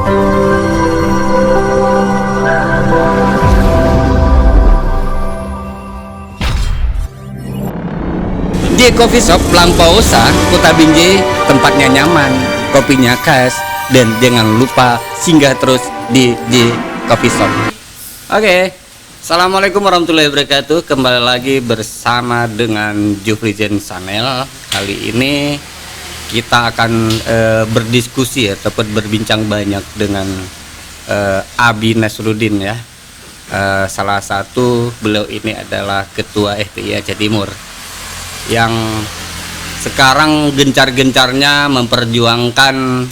Di Coffee Shop Lampausa, Kota Binjai, tempatnya nyaman, kopinya khas, dan jangan lupa singgah terus di Coffee Shop. Oke, Assalamualaikum warahmatullahi wabarakatuh. Kembali lagi bersama dengan Jufrizen Channel. Kali ini kita akan berdiskusi ataupun berbincang banyak dengan Abi Nasruddin ya. Salah satu beliau ini adalah Ketua FPI Aceh Timur yang sekarang gencar-gencarnya memperjuangkan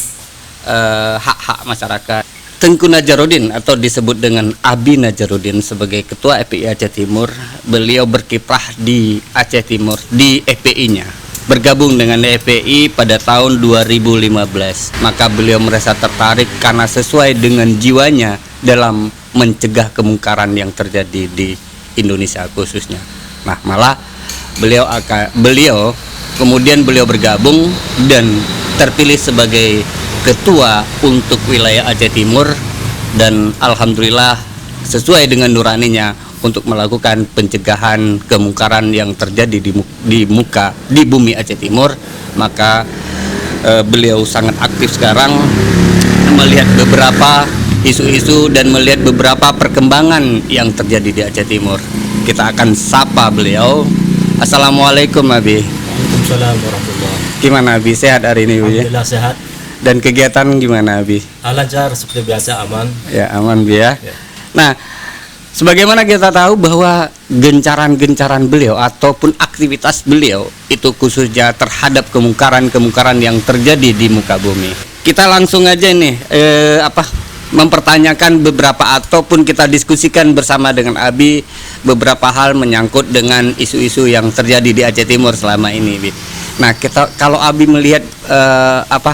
hak-hak masyarakat. Tengku Najarudin atau disebut dengan Abi Najarudin sebagai Ketua FPI Aceh Timur, beliau berkiprah di Aceh Timur di FPI-nya. Bergabung dengan FPI pada tahun 2015. Maka beliau merasa tertarik karena sesuai dengan jiwanya dalam mencegah kemungkaran yang terjadi di Indonesia khususnya. Nah, malah beliau kemudian bergabung dan terpilih sebagai ketua untuk wilayah Aceh Timur, dan alhamdulillah sesuai dengan nuraninya untuk melakukan pencegahan kemungkaran yang terjadi di bumi Aceh Timur. Maka beliau sangat aktif sekarang melihat beberapa isu-isu dan melihat beberapa perkembangan yang terjadi di Aceh Timur. Kita akan sapa beliau. Assalamualaikum Abi. Waalaikumsalam warahmatullahi. Gimana Abi, sehat hari ini? Alhamdulillah sehat. Dan kegiatan gimana Abi? Lancar seperti biasa, aman. Ya aman Bi ya. Ya. Nah, sebagaimana kita tahu bahwa gencaran-gencaran beliau ataupun aktivitas beliau itu khususnya terhadap kemungkaran yang terjadi di muka bumi. Kita langsung aja nih mempertanyakan beberapa ataupun kita diskusikan bersama dengan Abi beberapa hal menyangkut dengan isu-isu yang terjadi di Aceh Timur selama ini, Bi. Nah, kalau Abi melihat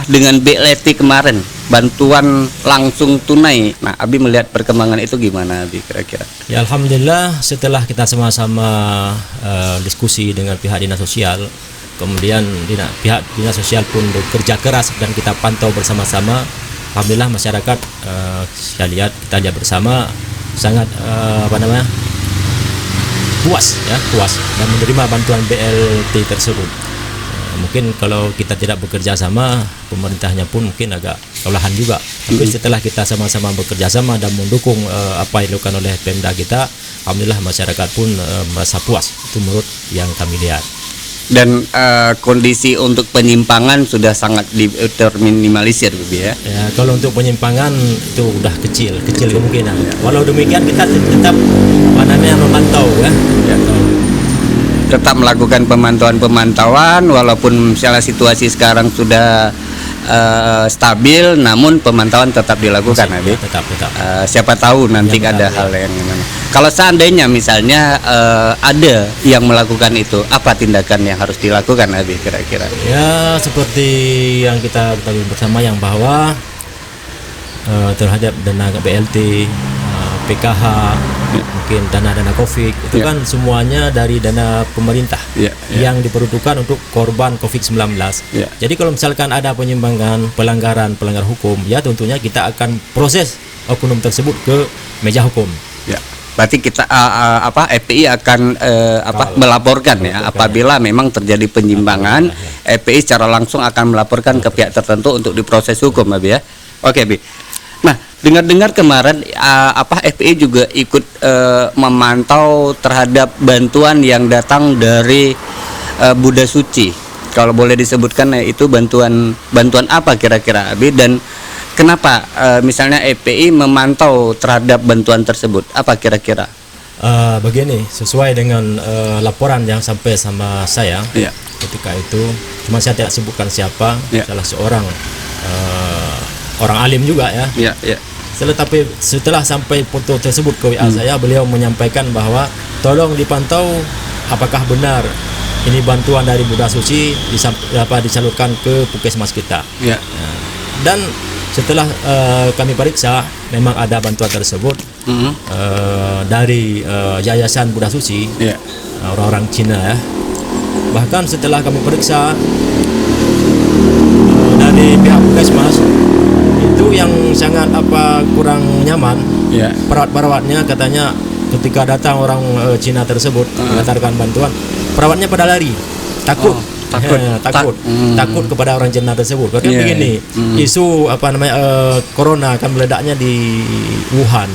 dengan BLT kemarin, bantuan langsung tunai. Nah, Abi melihat perkembangan itu gimana, Abi, kira-kira? Ya, alhamdulillah setelah kita sama-sama diskusi dengan pihak dinas sosial, kemudian pihak dinas sosial pun bekerja keras dan kita pantau bersama-sama. Alhamdulillah masyarakat kita lihat bersama sangat puas dan menerima bantuan BLT tersebut. Mungkin kalau kita tidak bekerja sama, pemerintahnya pun mungkin agak kewalahan juga. Tapi setelah kita sama-sama bekerja sama dan mendukung apa yang dilakukan oleh Pemda kita, alhamdulillah masyarakat pun merasa puas. Itu menurut yang kami lihat. Dan kondisi untuk penyimpangan sudah sangat terminimalisir, ya. Ya, kalau untuk penyimpangan itu udah kecil kemungkinan. Ya. Walau demikian kita tetap memantau ya. Tetap melakukan pemantauan walaupun misalnya situasi sekarang sudah stabil, namun pemantauan tetap dilakukan, Abi. Tetap. Siapa tahu nanti ada hal yang kalau seandainya misalnya ada yang melakukan itu, apa tindakan yang harus dilakukan, Abi, kira-kira? Ya, seperti yang kita ketahui bersama yang bahwa terhadap dana BLT, PKH, mungkin dana COVID itu kan semuanya dari dana pemerintah yang diperuntukkan untuk korban COVID-19. Jadi kalau misalkan ada penyimpangan, pelanggar hukum, ya tentunya kita akan proses oknum tersebut ke meja hukum. Ya. Berarti kita FPI akan melaporkan ya apabila memang terjadi penyimpangan. FPI secara langsung akan melaporkan ke pihak tertentu untuk diproses hukum, Abi ya. Oke, Bi. Nah, dengar-dengar kemarin FPI juga ikut memantau terhadap bantuan yang datang dari Buddha Suci. Kalau boleh disebutkan itu bantuan apa kira-kira, Abi, dan kenapa misalnya FPI memantau terhadap bantuan tersebut? Apa kira-kira? Begini, sesuai dengan laporan yang sampai sama saya ketika itu, cuma saya tidak sebutkan siapa, salah seorang orang alim juga ya. Setelah sampai foto tersebut ke WA saya, beliau menyampaikan bahwa tolong dipantau apakah benar ini bantuan dari Buddha Suci disalurkan ke puskesmas kita. Dan setelah kami periksa, memang ada bantuan tersebut dari Yayasan Buddha Suci, orang-orang Cina ya. Bahkan setelah kami periksa dari pihak puskesmas, itu yang sangat sangat kurang nyaman. Ya. Perawat-perawatnya katanya ketika datang orang Cina tersebut mengantarkan bantuan, perawatnya pada lari, takut. Takut kepada orang Cina tersebut. Karena begini, isu corona akan meledaknya di Wuhan,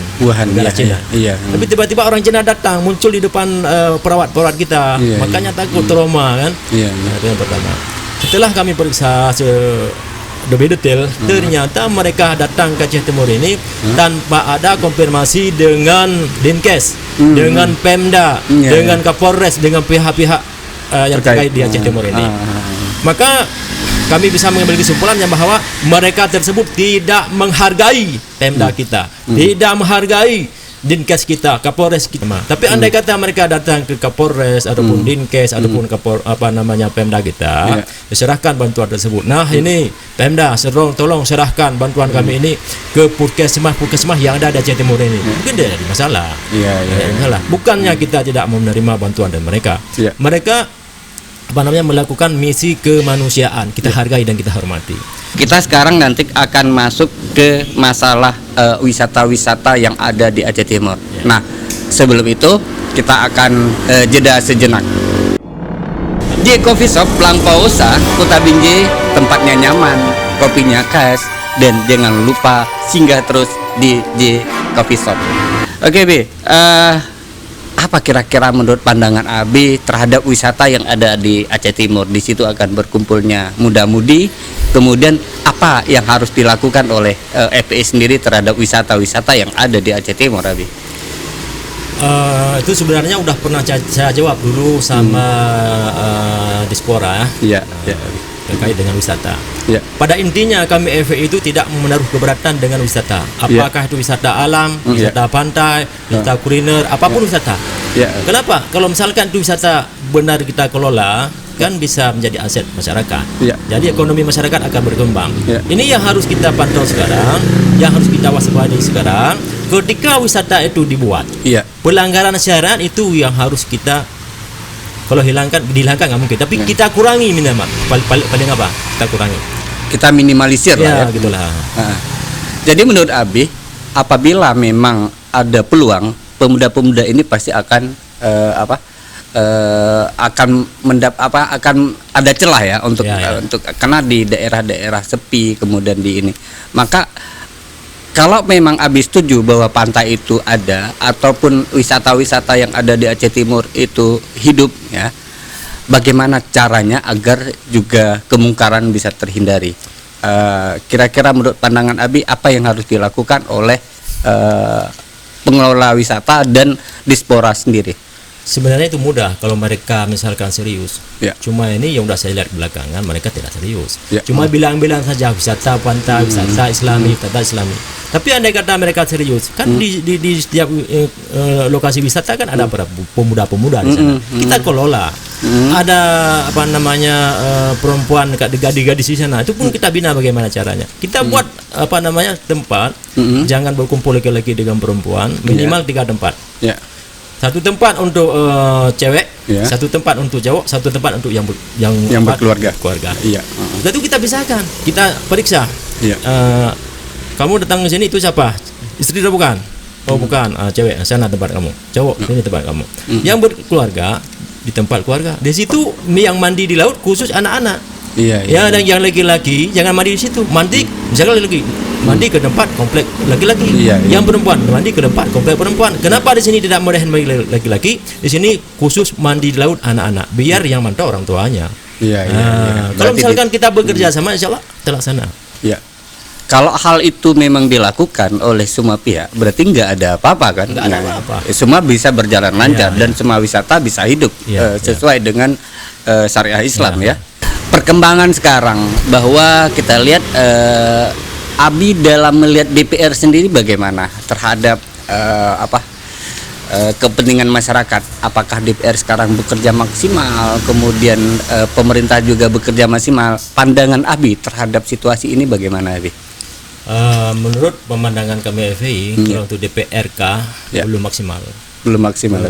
negara Cina. Tapi tiba-tiba orang Cina datang, muncul di depan perawat-perawat kita, makanya takut, trauma kan. Nah, itu yang pertama. Setelah kami periksa lebih detail, ternyata mereka datang ke Aceh Timur ini tanpa ada konfirmasi dengan Dinkes, dengan Pemda, dengan Kapolres, dengan pihak-pihak yang terkait di Aceh Timur ini. Maka kami bisa mengambil kesimpulannya bahwa mereka tersebut tidak menghargai Pemda kita, tidak menghargai Dinkes kita, Kapolres kita. Tapi andai kata mereka datang ke Kapolres ataupun Dinkes ataupun Pemda kita, diserahkan bantuan tersebut. Nah, ini Pemda tolong serahkan bantuan kami ini ke puskesmas yang ada di Aceh Timur ini. Mungkin tidak ada masalah. Masalah. Bukannya kita tidak mau menerima bantuan dari mereka. Mereka melakukan misi kemanusiaan. Kita hargai dan kita hormati. Kita sekarang nanti akan masuk ke masalah wisata-wisata yang ada di Aceh Timur. Nah, sebelum itu kita akan jeda sejenak. Di Coffee Shop Lampausa, Kota Binjai, tempatnya nyaman, kopinya khas, dan jangan lupa singgah terus di Coffee Shop. Oke, Bi. Apa kira-kira menurut pandangan Abi terhadap wisata yang ada di Aceh Timur? Di situ akan berkumpulnya muda-mudi. Kemudian apa yang harus dilakukan oleh FPI sendiri terhadap wisata-wisata yang ada di Aceh Timur, Abi? Itu sebenarnya udah pernah saya jawab dulu sama Dispora terkait dengan wisata. Pada intinya kami FPI itu tidak menaruh keberatan dengan wisata. Apakah itu wisata alam, wisata pantai, wisata kuliner, apapun wisata. Kenapa? Kalau misalkan itu wisata benar kita kelola, kan bisa menjadi aset masyarakat. Jadi ekonomi masyarakat akan berkembang. Ini yang harus kita pantau sekarang, yang harus kita waspadai sekarang. Ketika wisata itu dibuat, pelanggaran syarat itu yang harus kita, kalau dihilangkan nggak mungkin, tapi kita kurangi minimal. Paling apa? Kita kurangi. Kita minimalisir lah ya. Gitulah. Jadi menurut Abi, apabila memang ada peluang, pemuda-pemuda ini pasti akan akan ada celah ya untuk karena di daerah-daerah sepi, kemudian di ini. Maka kalau memang Abi setuju bahwa pantai itu ada ataupun wisata-wisata yang ada di Aceh Timur itu hidup ya, bagaimana caranya agar juga kemungkaran bisa terhindari? Kira-kira menurut pandangan Abi apa yang harus dilakukan oleh pengelola wisata dan Dispora sendiri? Sebenarnya itu mudah kalau mereka misalkan serius. Cuma ini yang udah saya lihat belakangan mereka tidak serius. Cuma bilang-bilang saja wisata pantai, wisata Islami, wisata Islami. Tapi andai kata mereka serius, kan di setiap lokasi wisata kan ada para pemuda-pemuda di sana. Kita kelola. Ada perempuan, gadis-gadis di sana. Itu pun kita bina bagaimana caranya. Kita buat tempat, jangan berkumpul laki-laki dengan perempuan, minimal 3 tempat. Satu tempat untuk cewek, satu tempat untuk cowok, satu tempat untuk yang berkeluarga. Itu kita pisahkan, kita periksa. Kamu datang ke sini itu siapa? Istri atau bukan? Oh bukan, cewek. Sana tempat kamu. Cowok, ini tempat kamu. Yang berkeluarga di tempat keluarga. Di situ yang mandi di laut khusus anak-anak. Dan yang laki-laki jangan mandi di situ. Mandi misalkan lagi mandi ke tempat komplek laki-laki. Yang perempuan mandi ke tempat komplek perempuan. Kenapa di sini tidak boleh mandi laki-laki? Di sini khusus mandi di laut anak-anak. Biar yang mantau orang tuanya. Kalau misalkan kita bekerja sama, insya Allah terlaksana. Kalau hal itu memang dilakukan oleh semua pihak, berarti nggak ada apa-apa kan? Nggak ada apa-apa. Semua bisa berjalan lancar dan semua wisata bisa hidup sesuai dengan syariah Islam ya. Perkembangan sekarang bahwa kita lihat Abi dalam melihat DPR sendiri bagaimana terhadap kepentingan masyarakat? Apakah DPR sekarang bekerja maksimal, kemudian pemerintah juga bekerja maksimal? Pandangan Abi terhadap situasi ini bagaimana, Abi? Menurut pemandangan kami FPI, kalau untuk DPRK belum maksimal. Belum maksimal.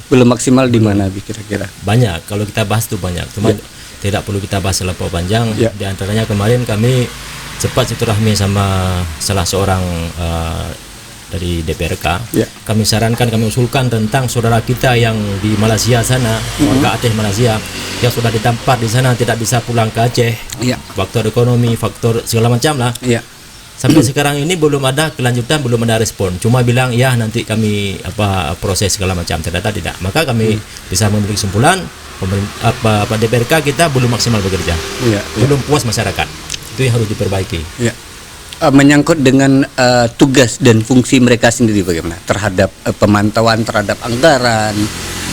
Belum maksimal di mana, Abi, kira-kira? Banyak, kalau kita bahas itu banyak. Cuma tidak perlu kita bahas terlalu panjang. Di antaranya kami cepat silaturahmi sama salah seorang dari DPRK. Kami sarankan, kami usulkan tentang saudara kita yang di Malaysia sana, warga Aceh Malaysia, yang sudah ditampar di sana tidak bisa pulang ke Aceh. Faktor ekonomi, faktor segala macam lah. Sampai sekarang ini belum ada kelanjutan, belum ada respon. Cuma bilang ya nanti kami proses segala macam. Ternyata tidak. Maka kami bisa memiliki kesimpulan DPRK kita belum maksimal bekerja, belum puas masyarakat. Itu yang harus diperbaiki. Menyangkut dengan tugas dan fungsi mereka sendiri bagaimana terhadap pemantauan terhadap anggaran,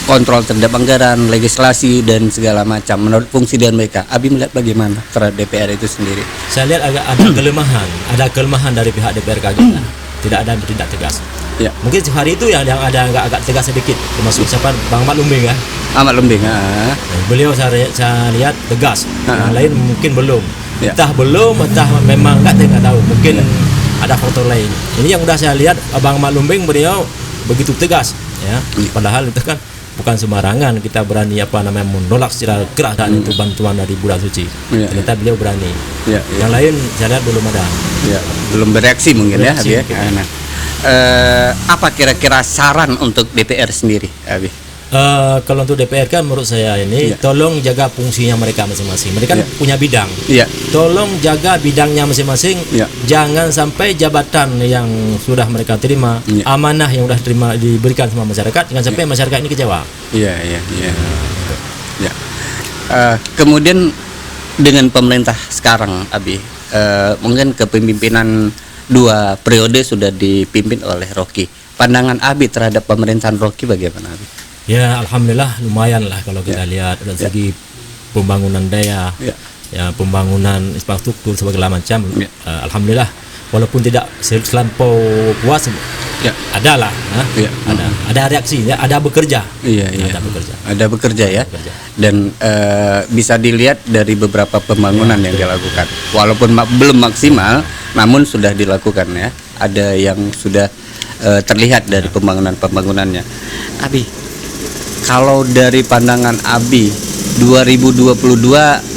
kontrol terhadap anggaran, legislasi dan segala macam. Menurut fungsi dan mereka, Abi melihat bagaimana terhadap DPR itu sendiri? Saya lihat agak ada kelemahan dari pihak DPRK kita. Tidak ada bertindak tegas. Mungkin hari itu yang ada agak tegas sedikit, termasuk siapa Bang Ahmad Lumbing ya. Ahmad Lumbing. Beliau saya lihat tegas. Yang lain mungkin belum. Entah belum, entah memang nggak tahu. Mungkin ada faktor lain. Ini yang udah saya lihat Abang Ahmad Lumbing, beliau begitu tegas ya. Padahal itu kan bukan sembarangan kita berani menolak secara keras dan itu bantuan dari bulan suci. Ternyata beliau berani. Yang lain saya lihat belum ada. Belum bereaksi mungkin ya, Abi. Apa kira-kira saran untuk DPR sendiri, Abi? Kalau untuk DPR kan menurut saya ini tolong jaga fungsinya mereka masing-masing. Mereka punya bidang. Tolong jaga bidangnya masing-masing. Jangan sampai jabatan yang sudah mereka terima, amanah yang sudah diberikan sama masyarakat, jangan sampai masyarakat ini kecewa. Kemudian dengan pemerintah sekarang, Abi, mungkin kepemimpinan 2 periode sudah dipimpin oleh Rocky. Pandangan Abi terhadap pemerintahan Rocky bagaimana, Abi? Ya, alhamdulillah lumayan lah kalau kita lihat dari segi pembangunan daya, pembangunan infrastruktur segala macam. Alhamdulillah, walaupun tidak selampau puas, ada lah, ada reaksi, ada bekerja, ada bekerja ya. Dan bisa dilihat dari beberapa pembangunan yang dilakukan, walaupun belum maksimal, namun sudah dilakukan ya. Ada yang sudah terlihat dari pembangunannya. Abi, kalau dari pandangan Abi, 2022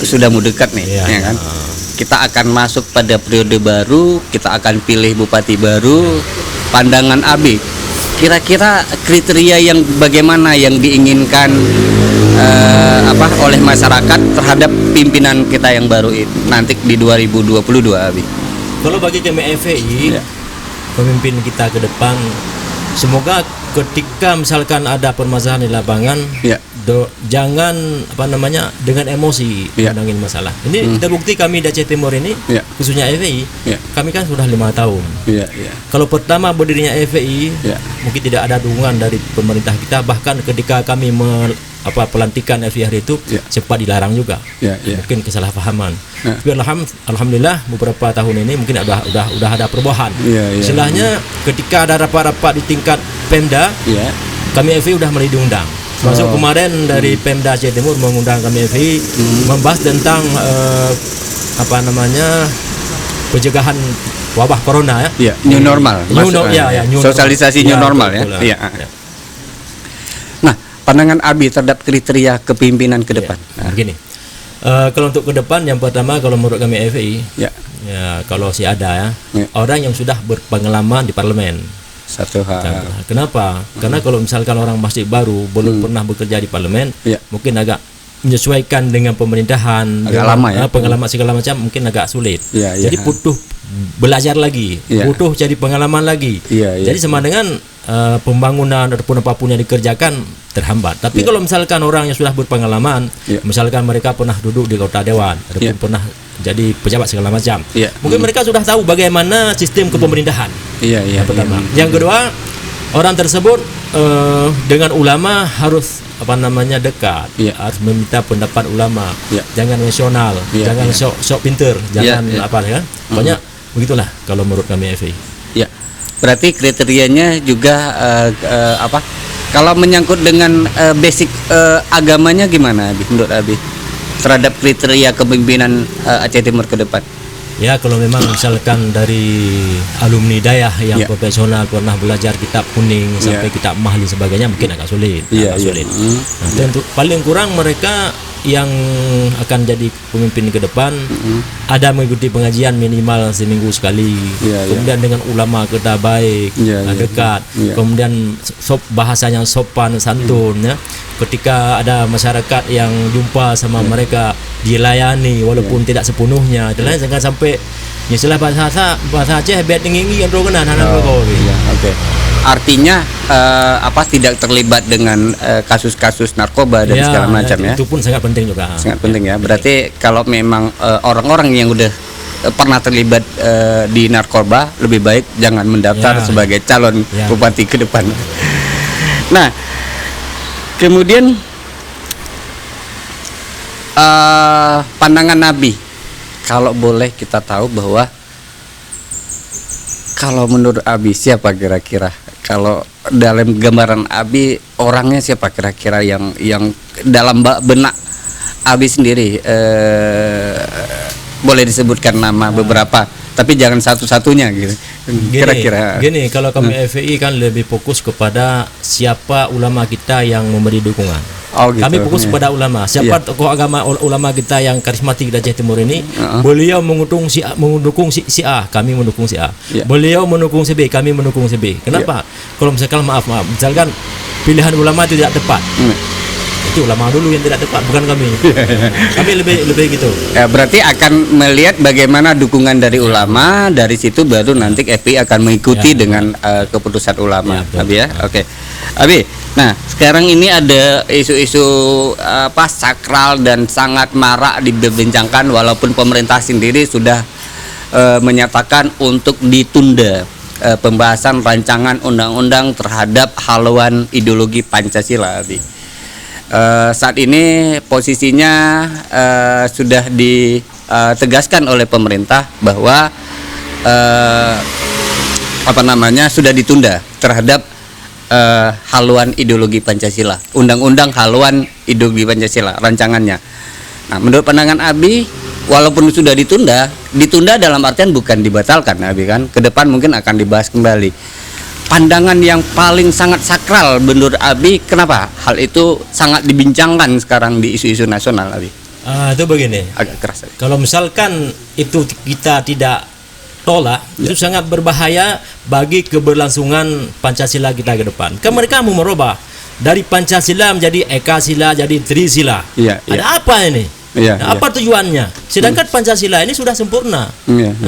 sudah mau dekat nih, ya kan? Kita akan masuk pada periode baru, kita akan pilih bupati baru. Pandangan Abi, kira-kira kriteria yang bagaimana yang diinginkan oleh masyarakat terhadap pimpinan kita yang baru nanti di 2022, Abi? Kalau bagi kami FPI, pemimpin kita ke depan, semoga ketika misalkan ada permasalahan di lapangan, jangan dengan emosi pandangin masalah. Ini terbukti kami di Aceh Timur ini, khususnya FPI, kami kan sudah 5 tahun. Kalau pertama berdirinya FPI, mungkin tidak ada dukungan dari pemerintah kita. Bahkan ketika kami pelantikan FPI itu sempat dilarang juga. Mungkin kesalahpahaman. Tapi alhamdulillah beberapa tahun ini mungkin udah ada perubahan. Istilahnya ketika ada rapat-rapat di tingkat Pemda, kami FPI udah mulai diundang. Masuk kemarin dari Pemda Aceh Timur mengundang kami FPI membahas tentang pencegahan wabah corona ya. New normal. Sosialisasi new normal ya. Nah, pandangan Abi terhadap kriteria kepemimpinan ke depan. Begini. Kalau untuk ke depan, yang pertama kalau menurut kami FPI, kalau ada orang yang sudah berpengalaman di parlemen. Satu hal. Kenapa? Karena kalau misalkan orang masih baru, belum pernah bekerja di parlemen, mungkin agak menyesuaikan dengan pemerintahan, agak lama ya. Pengalaman segala macam mungkin agak sulit. Jadi butuh belajar lagi, butuh cari pengalaman lagi. Jadi sama dengan pembangunan ataupun apapun yang dikerjakan terhambat. Tapi kalau misalkan orang yang sudah berpengalaman, misalkan mereka pernah duduk di kota dewan ataupun pernah jadi pejabat segala macam, mungkin mereka sudah tahu bagaimana sistem kepemerintahan. Yang pertama. Yang kedua, orang tersebut dengan ulama harus dekat, harus meminta pendapat ulama, jangan nasional, jangan sok pinter, jangan kan. Pokoknya begitulah kalau menurut kami FPI. Berarti kriterianya juga kalau menyangkut dengan basic agamanya gimana, Abi, menurut Abi terhadap kriteria kepemimpinan Aceh Timur ke depan? Ya, kalau memang misalkan dari alumni dayah yang profesional pernah belajar kitab kuning sampai kitab mahli sebagainya, mungkin agak sulit. Nah, untuk paling kurang mereka yang akan jadi pemimpin ke depan ada mengikuti pengajian minimal seminggu sekali. Kemudian dengan ulama kita baik, dekat. Kemudian bahasanya sopan santun ya. Ketika ada masyarakat yang jumpa sama mereka dilayani walaupun tidak sepenuhnya. Jangan sampai istilah bahasa Aceh bet tinggi yang rogenan Artinya tidak terlibat dengan kasus-kasus narkoba dan segala macam ya. Itu pun sangat penting juga. Sangat penting ya. Berarti kalau memang orang-orang yang udah pernah terlibat di narkoba, lebih baik jangan mendaftar sebagai calon bupati ke depan. Nah, kemudian pandangan Nabi, kalau boleh kita tahu bahwa kalau menurut Abi siapa kira-kira, kalau dalam gambaran Abi orangnya siapa kira-kira yang dalam benak Abi sendiri, boleh disebutkan nama beberapa tapi jangan satu-satunya gitu. Kira-kira gini, kalau kami FPI kan lebih fokus kepada siapa ulama kita yang memberi dukungan. Gitu. Kami fokus pada ulama. Siapa tokoh agama ulama kita yang karismatik di Aceh Timur ini, beliau mendukung si A, kami mendukung si A. Beliau mendukung si B, kami mendukung si B. Kenapa? Kalau misalkan misalkan pilihan ulama itu tidak tepat. Itu ulama dulu yang tidak tepat, bukan kami. Kami lebih gitu. Ya, berarti akan melihat bagaimana dukungan dari ulama, dari situ baru nanti FPI akan mengikuti dengan keputusan ulama. Abi ya. Oke. Abi, nah sekarang ini ada isu-isu sakral dan sangat marak dibincangkan walaupun pemerintah sendiri sudah menyatakan untuk ditunda pembahasan rancangan undang-undang terhadap haluan ideologi Pancasila. Abi. Saat ini posisinya sudah ditegaskan oleh pemerintah bahwa sudah ditunda terhadap haluan ideologi Pancasila, undang-undang haluan ideologi Pancasila rancangannya. Nah, menurut pandangan Abi, walaupun sudah ditunda dalam artian bukan dibatalkan, Abi kan, ke depan mungkin akan dibahas kembali. Pandangan yang paling sangat sakral menurut Abi, kenapa hal itu sangat dibincangkan sekarang di isu-isu nasional, Abi? Itu begini, agak keras. Abi. Kalau misalkan itu kita tidak tolak, itu sangat berbahaya bagi keberlangsungan Pancasila kita ke depan. Kan mereka mau merubah dari Pancasila menjadi Ekasila, jadi Trisila. Ada apa ini? Apa tujuannya? Sedangkan Pancasila ini sudah sempurna,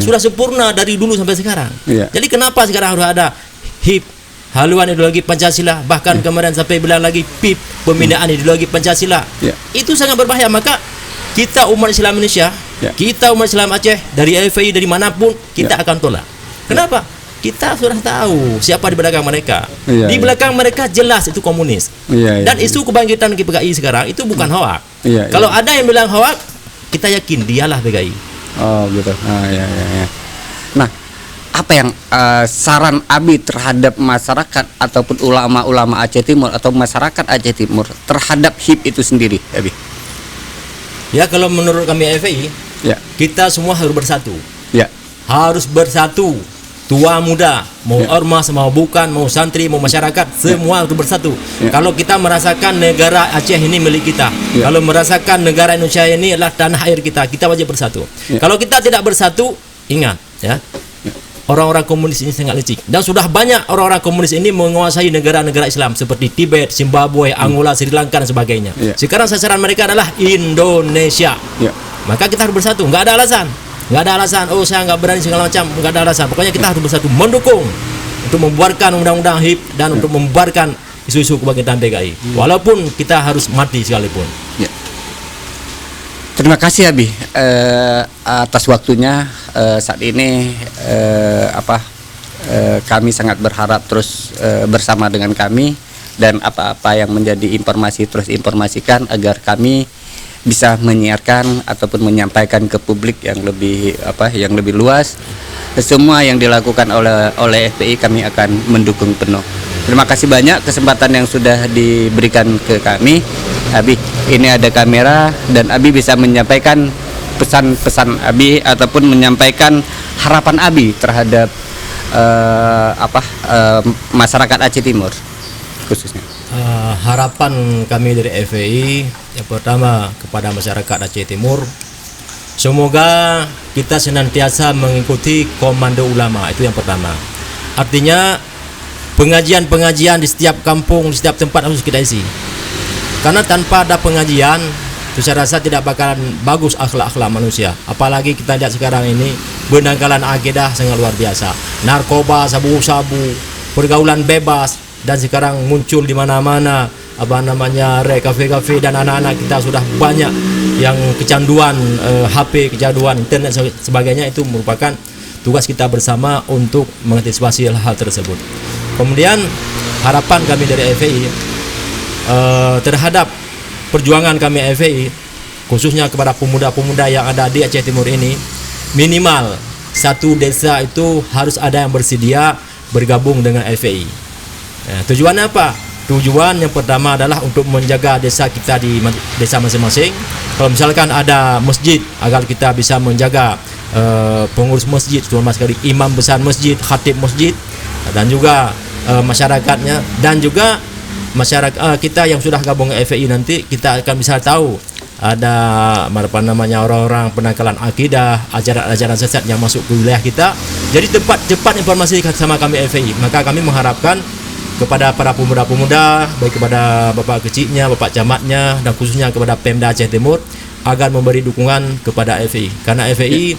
sudah sempurna dari dulu sampai sekarang. Jadi kenapa sekarang harus ada HIP, haluan ideologi Pancasila, bahkan kemarin sampai bilang lagi PIP, pembinaan ideologi Pancasila. Itu sangat berbahaya. Maka kita umat Islam Indonesia, kita umat Islam Aceh, dari FPI, dari manapun, kita akan tolak. Kenapa? Kita sudah tahu siapa di belakang mereka. Di belakang mereka jelas itu komunis. Dan isu kebangkitan PKI sekarang itu bukan hoak. Kalau ada yang bilang hoak, kita yakin dialah PKI. Oh gitu. Nah, apa yang saran Abi terhadap masyarakat ataupun ulama-ulama Aceh Timur atau masyarakat Aceh Timur terhadap HIP itu sendiri, Abi? Ya, kalau menurut kami FPI, kita semua harus bersatu. Harus bersatu. Tua muda, mau ormas, mau bukan, mau santri, mau masyarakat, semua harus bersatu. Kalau kita merasakan negara Aceh ini milik kita, kalau merasakan negara Indonesia ini adalah tanah air kita, kita wajib bersatu. Kalau kita tidak bersatu, ingat ya, orang-orang komunis ini sangat licik, dan sudah banyak orang-orang komunis ini menguasai negara-negara Islam seperti Tibet, Zimbabwe, Angola, Sri Lanka dan sebagainya. Sekarang sasaran mereka adalah Indonesia. Maka kita harus bersatu, nggak ada alasan. Oh saya nggak berani segala macam, nggak ada alasan. Pokoknya kita harus bersatu mendukung untuk membuarkan undang-undang HIP dan untuk membuarkan isu-isu kebangkitan PKI, walaupun kita harus mati sekalipun. Terima kasih Abi atas waktunya. Saat ini kami sangat berharap terus bersama dengan kami, dan apa-apa yang menjadi informasi terus informasikan agar kami bisa menyiarkan ataupun menyampaikan ke publik yang lebih luas. Semua yang dilakukan oleh FPI kami akan mendukung penuh. Terima kasih banyak kesempatan yang sudah diberikan ke kami. Abi, ini ada kamera dan Abi bisa menyampaikan pesan-pesan Abi ataupun menyampaikan harapan Abi terhadap masyarakat Aceh Timur khususnya. Harapan kami dari FPI yang pertama kepada masyarakat Aceh Timur, semoga kita senantiasa mengikuti komando ulama, itu yang pertama. Artinya pengajian-pengajian di setiap kampung, di setiap tempat harus kita isi. Karena tanpa ada pengajian, itu saya rasa tidak bakalan bagus akhlak-akhlak manusia. Apalagi kita lihat sekarang ini, penanggalan akidah sangat luar biasa. Narkoba, sabu-sabu, pergaulan bebas, dan sekarang muncul di mana-mana kafe-kafe, dan anak-anak kita sudah banyak yang kecanduan HP, kecanduan internet sebagainya. Itu merupakan tugas kita bersama untuk mengantisipasi hal tersebut. Kemudian harapan kami dari FPI terhadap perjuangan kami FPI, khususnya kepada pemuda-pemuda yang ada di Aceh Timur ini, minimal satu desa itu harus ada yang bersedia bergabung dengan FPI. Tujuannya apa? Tujuan yang pertama adalah untuk menjaga desa kita di desa masing-masing. Kalau misalkan ada masjid, agar kita bisa menjaga pengurus masjid, terutama sekali imam besar masjid, khatib masjid, dan juga masyarakatnya, dan juga masyarakat kita yang sudah gabung ke FPI, nanti kita akan bisa tahu ada orang-orang penangkalan akidah, ajaran-ajaran sesat yang masuk ke wilayah kita. Jadi cepat informasi sama kami FPI. Maka kami mengharapkan kepada para pemuda-pemuda, baik kepada bapak kecilnya, bapak camatnya, dan khususnya kepada Pemda Aceh Timur, agar memberi dukungan kepada FPI. Karena FPI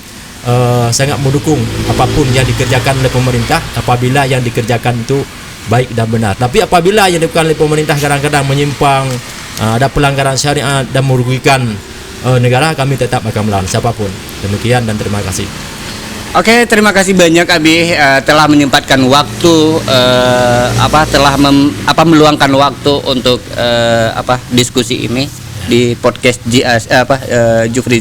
sangat mendukung apapun yang dikerjakan oleh pemerintah apabila yang dikerjakan itu baik dan benar. Tapi apabila yang dilakukan oleh pemerintah kadang-kadang menyimpang, ada pelanggaran syariat dan merugikan negara, kami tetap akan melawan siapapun. Demikian dan terima kasih. Oke, terima kasih banyak Abi telah menyempatkan waktu meluangkan waktu untuk diskusi ini di podcast Jufri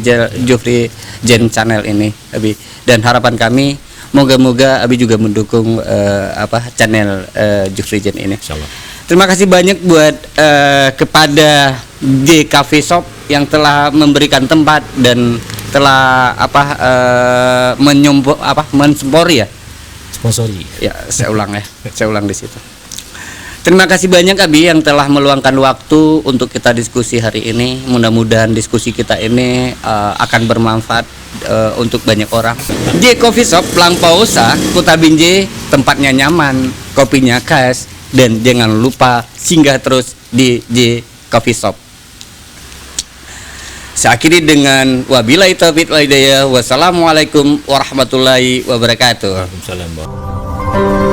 Jen Channel ini, Abi. Dan harapan kami moga-moga Abi juga mendukung channel Jufri Jen ini. Insyaallah. Terima kasih banyak buat kepada J Coffee Shop yang telah memberikan tempat dan telah mensponsori ya. Sponsori. Ya, saya ulang di situ. Terima kasih banyak Abi yang telah meluangkan waktu untuk kita diskusi hari ini. Mudah-mudahan diskusi kita ini akan bermanfaat untuk banyak orang. J Coffee Shop Langpausa, Kota Binjai, tempatnya nyaman, kopinya khas, dan jangan lupa singgah terus di J Coffee Shop. Saya akhiri dengan wabillahi taufiq wal hidayah. Wassalamualaikum warahmatullahi wabarakatuh. Waalaikumsalam.